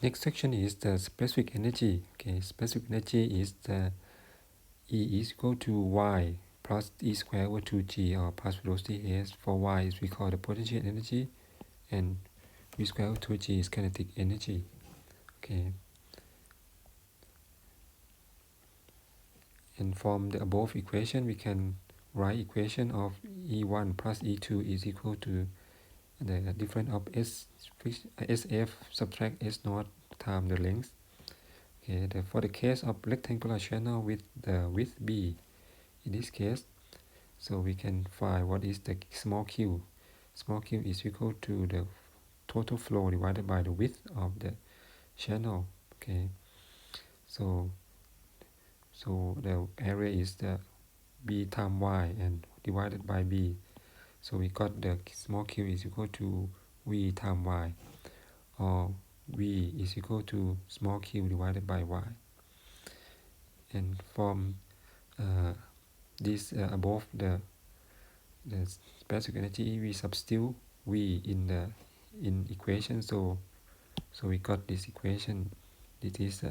Next section is the specific energy. Okay, specific energy is the E is equal to Y plus E squared over 2G or plus velocity S. For Y is we call the potential energy, and V squared over 2G is kinetic energy. Okay. And from the above equation, we can write equation of E1 plus E2 is equal to the difference of SF subtract S naught times the length. Okay, for the case of rectangular channel with the width B, in this case, so we can find what is the small q. Small q is equal to the total flow divided by the width of the channel. Okay, so the area is the B times Y and divided by B. So we got the small q is equal to V times Y, or V is equal to small q divided by Y. And from this above the specific energy, we substitute V in equation. So we got this equation. This is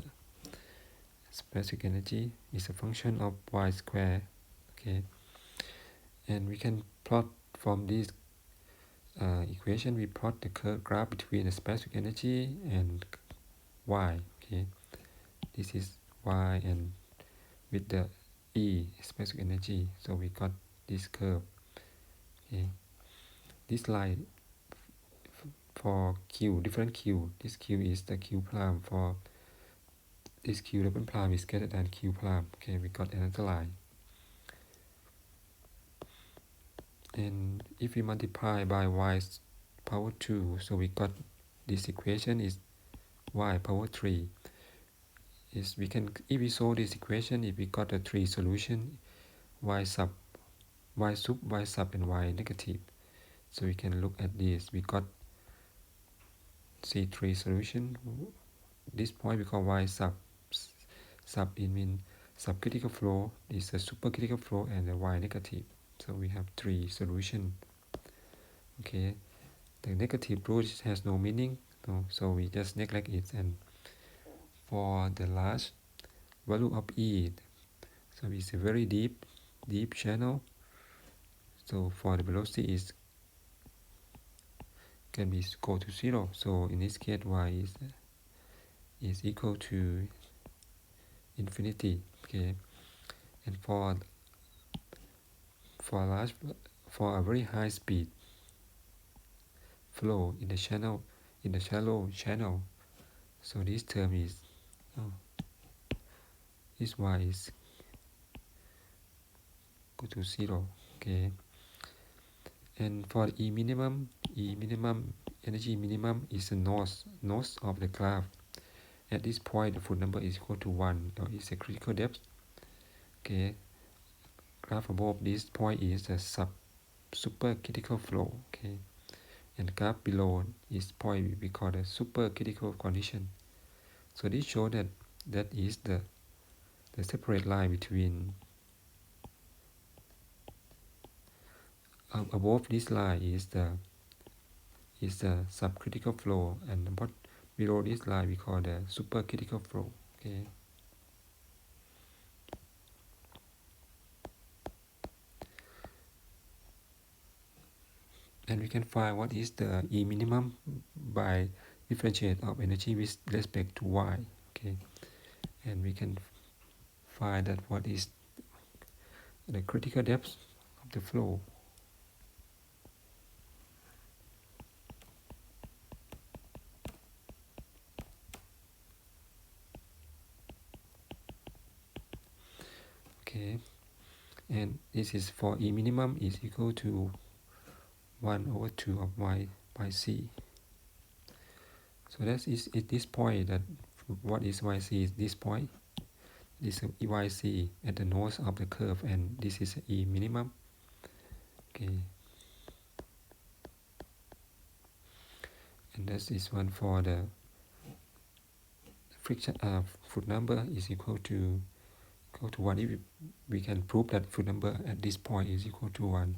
specific energy is a function of Y square. Okay, and we can plot from this equation. We plot the curve graph between the specific energy and Y. Okay, this is Y and with the E specific energy. So we got this curve. Okay, this line for Q, different Q. This Q is the Q prime. For this Q double prime is greater than Q prime. Okay, we got another line. And if we multiply by y power 2, so we got this equation is y power 3. Is we can, if we solve this equation, if we got a 3 solution, y sub, and y negative. So we can look at this. We got C3 solution. This point we call y sub. Sub it means subcritical flow is a supercritical flow and the y negative. So we have 3 solutions. Okay, the negative root has no meaning, so we just neglect it. And for the last value of E, so it's a very deep channel. So for the velocity can be go to 0. So in this case, y is equal to infinity. Okay, and for a very high speed flow in the channel, in the shallow channel, so this term is this y is go to 0. Okay, and for E minimum energy minimum is the north of the graph. At this point, the foot number is equal to 1, or is a critical depth. Okay, graph above this point is the supercritical flow. Okay, and graph below is point we call the supercritical condition. So this shows that is the separate line between above this line is the subcritical flow, and below this line we call the supercritical flow. Okay, and we can find what is the E minimum by differentiate of energy with respect to y. Okay, and we can find that what is the critical depth of the flow. Okay, and this is for E minimum is equal to 1/2 of y by c. So that is at this point that what is yc is this point. This is yc at the nose of the curve, and this is E minimum. Okay, and that is one for the friction foot number is equal to 1. If we can prove that foot number at this point is equal to 1.